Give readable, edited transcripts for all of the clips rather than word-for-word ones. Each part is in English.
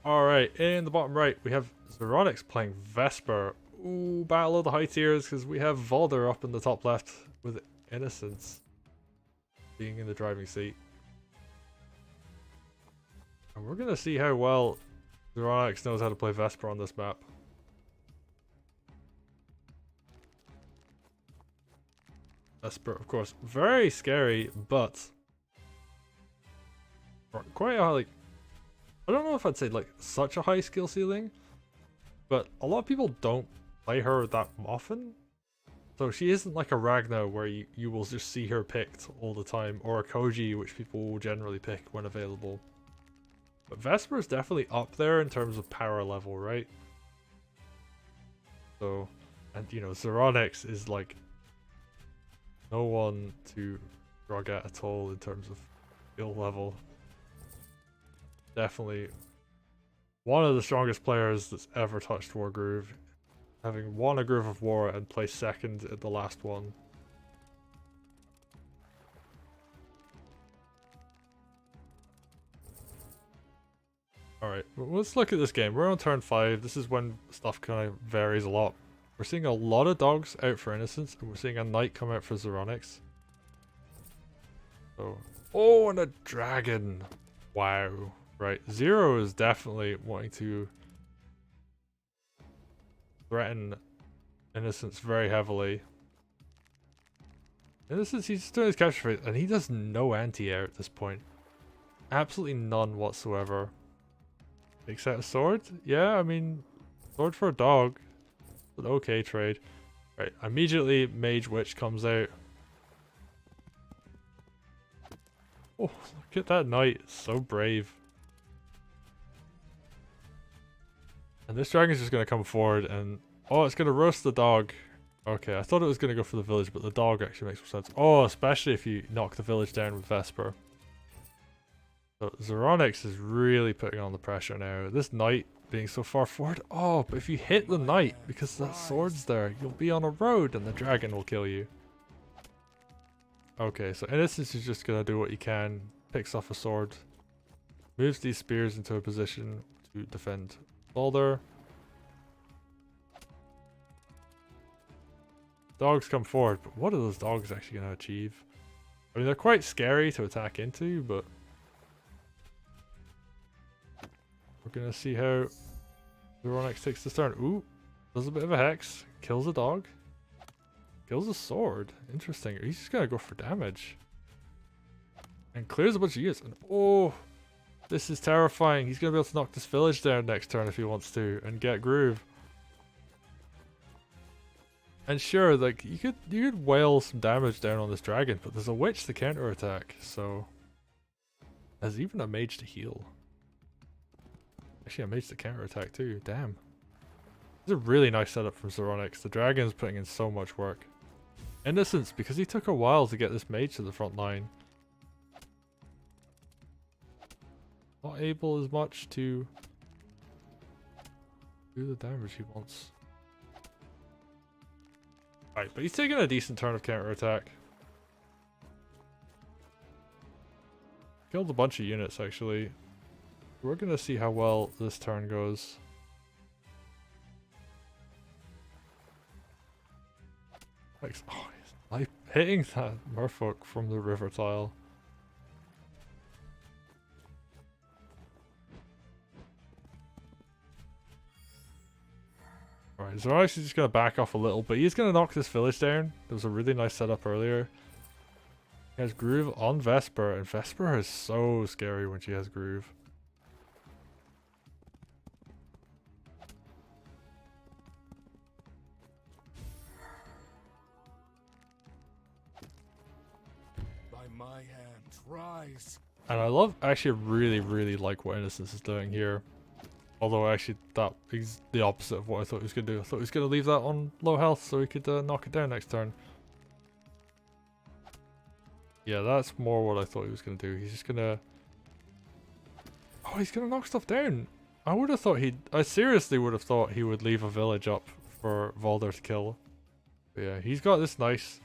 Alright, in the bottom right, we have Zeronix playing Vesper. Ooh, Battle of the High Tiers, because we have Valder up in the top left with Innocence being in the driving seat. And we're going to see how well Zeronix knows how to play Vesper on this map. Vesper, of course, very scary, but quite a, like, I don't know if I'd say like such a high skill ceiling, but a lot of people don't play her that often. So she isn't like a Ragna where you will just see her picked all the time, or a Koji, which people will generally pick when available. But Vesper is definitely up there in terms of power level, right? So, and you know, Zeronix is like no one to drag at all in terms of skill level. Definitely one of the strongest players that's ever touched Wargroove, having won a Groove of War and placed second at the last one. Alright, let's look at this game. We're on turn 5. This is when stuff kind of varies a lot. We're seeing a lot of dogs out for Innocence, and we're seeing a knight come out for Zeronix. So, oh, and a dragon! Wow. Right, Zero is definitely wanting to threaten Innocence very heavily. Innocence, he's just doing his capture phase, and he does no anti-air at this point. Absolutely none whatsoever. Takes out a sword? Yeah, I mean, sword for a dog. An okay trade. Right, immediately Mage Witch comes out. Oh, look at that knight, it's so brave. And this dragon's just gonna come forward and... oh, it's gonna roast the dog. Okay, I thought it was gonna go for the village, but the dog actually makes more sense. Oh, especially if you knock the village down with Vesper. So Zeronix is really putting on the pressure now. This knight being so far forward. Oh, but if you hit the knight, because that sword's there, you'll be on a road and the dragon will kill you. Okay, so Innocence is just gonna do what he can. Picks off a sword. Moves these spears into a position to defend Valder. Dogs come forward, but what are those dogs actually going to achieve? I mean, they're quite scary to attack into, but we're going to see how Zeronix takes this turn. Ooh, does a bit of a hex, kills a dog, kills a sword. Interesting. He's just going to go for damage and clears a bunch of units. And oh, this is terrifying. He's going to be able to knock this village down next turn if he wants to and get Groove. And sure, like you could wail some damage down on this dragon, but there's a witch to counter attack, so there's even a mage to heal. Actually, a mage to counter attack too. Damn, it's a really nice setup from Zeronix. The dragon's putting in so much work. Innocence, because he took a while to get this mage to the front line. Not able as much to do the damage he wants. Right, but he's taking a decent turn of counter-attack. Killed a bunch of units, actually. We're gonna see how well this turn goes. Like, oh, he's like hitting that merfolk from the river tile. Alright, so I'm actually just going to back off a little, but he's going to knock this village down. There was a really nice setup earlier. He has Groove on Vesper, and Vesper is so scary when she has Groove. By my hand, rise. And I actually really like what Innocence is doing here. Although actually that is the opposite of what I thought he was going to do. I thought he was going to leave that on low health so he could knock it down next turn. Yeah, that's more what I thought he was going to do. He's just going to... oh, he's going to knock stuff down. I seriously would have thought he would leave a village up for Valder to kill. But yeah, he's got this nice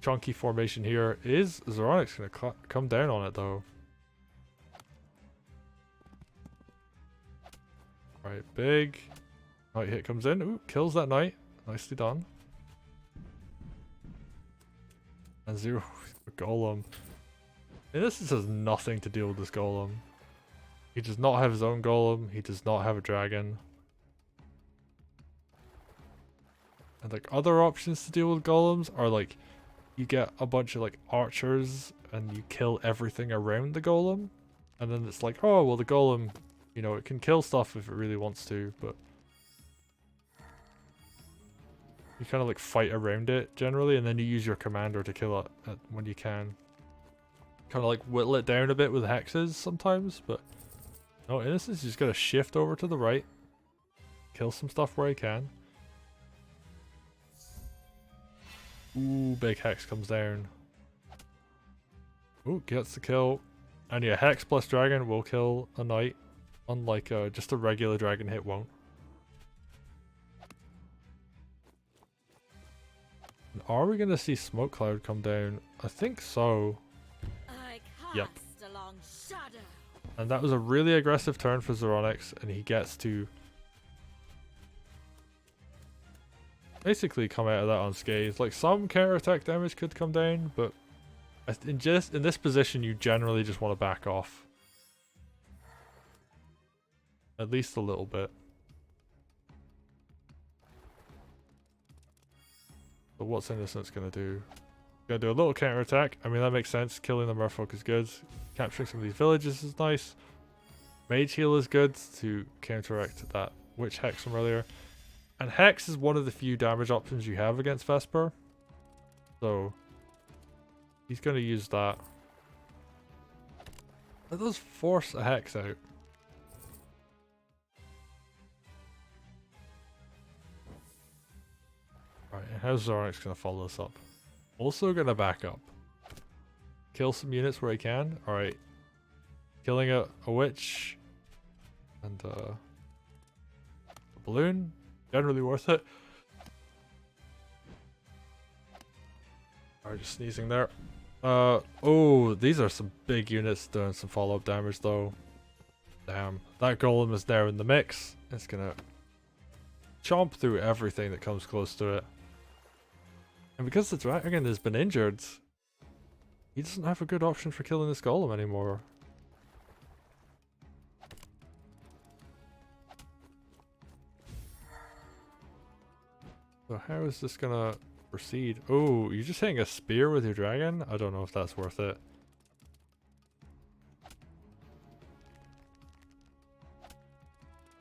chunky formation here. Is Zeronix going to come down on it though? Alright, big. Knight hit comes in. Ooh, kills that knight. Nicely done. And 0 golem. And this has nothing to deal with this golem. He does not have his own golem. He does not have a dragon. And like other options to deal with golems are like you get a bunch of like archers and you kill everything around the golem. And then it's like, oh well the golem, you know, it can kill stuff if it really wants to, but you kind of like fight around it generally, and then you use your commander to kill it when you can. Kind of like whittle it down a bit with hexes sometimes, but no, Innocence just gotta shift over to the right, kill some stuff where he can. Ooh, big hex comes down. Ooh, gets the kill. And yeah, hex plus dragon will kill a knight, unlike just a regular dragon hit won't. And are we gonna see smoke cloud come down? I think so. Yep. And that was a really aggressive turn for Zeronix, and he gets to basically come out of that unscathed. Like some counterattack damage could come down, but in this position you generally just want to back off. At least a little bit. So what's Innocence gonna do? Gonna do a little counterattack. I mean that makes sense. Killing the merfolk is good. Capturing some of these villages is nice. Mage heal is good to counteract that witch hex from earlier. And hex is one of the few damage options you have against Vesper. So he's gonna use that. That does force a hex out. Alright, and how's Zeronix gonna follow this up? Also gonna back up. Kill some units where he can. Alright. Killing a witch. And a balloon. Generally worth it. Alright, just sneezing there. Oh, these are some big units doing some follow-up damage though. Damn. That golem is there in the mix. It's gonna chomp through everything that comes close to it. And because the dragon has been injured, he doesn't have a good option for killing this golem anymore. So how is this gonna proceed? Oh, you're just hitting a spear with your dragon? I don't know if that's worth it.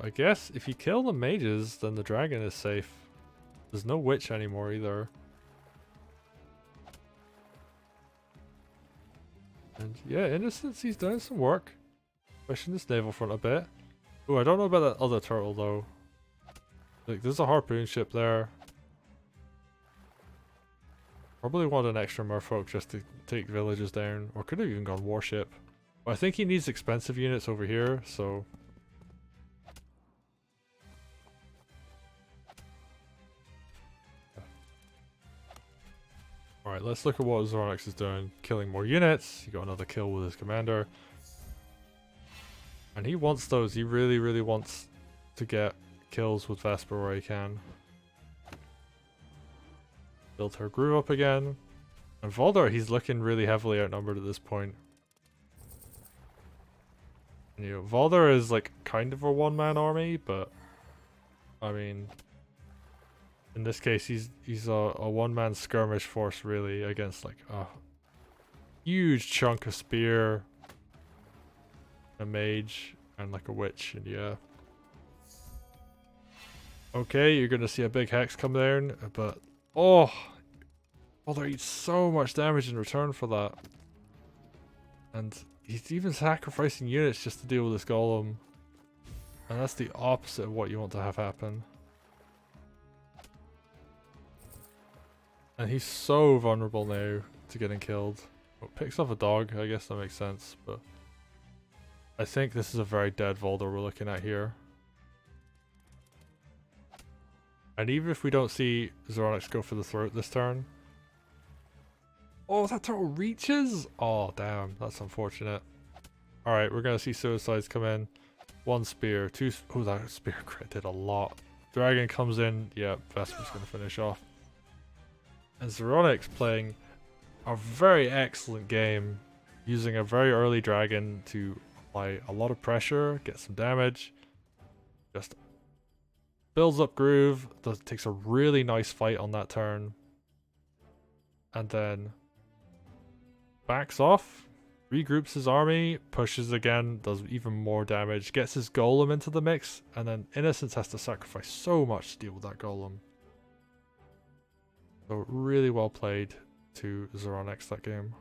I guess if you kill the mages, then the dragon is safe. There's no witch anymore either. And yeah, Innocence, he's doing some work. Pushing this naval front a bit. Oh, I don't know about that other turtle though. Like, there's a harpoon ship there. Probably want an extra merfolk just to take villages down. Or could have even gone warship. But I think he needs expensive units over here, so... Alright, let's look at what Zeronix is doing. Killing more units. He got another kill with his commander. And he wants those. He really, really wants to get kills with Vesper where he can. Built her groove up again. And Valder, he's looking really heavily outnumbered at this point. And, you know, Valder is like kind of a one-man army, but I mean... In this case, he's a one-man skirmish force really against like a huge chunk of spear, a mage, and like a witch, and yeah. Okay, you're gonna see a big hex come down, but oh, Valder eats so much damage in return for that, and he's even sacrificing units just to deal with this golem, and that's the opposite of what you want to have happen. And he's so vulnerable now to getting killed. Oh, picks off a dog, I guess that makes sense, but I think this is a very dead Valder we're looking at here. And even if we don't see Zeronix go for the throat this turn... Oh, that turtle reaches? Oh, damn, that's unfortunate. Alright, we're gonna see suicides come in. 1 spear, 2... Oh, that spear crit did a lot. Dragon comes in. Yeah, Vesper's going to finish off. And Zeronix playing a very excellent game, using a very early dragon to apply a lot of pressure, get some damage. Just builds up Groove, takes a really nice fight on that turn. And then backs off, regroups his army, pushes again, does even more damage, gets his golem into the mix, and then Innocence has to sacrifice so much to deal with that golem. So really well played to Zeronix that game.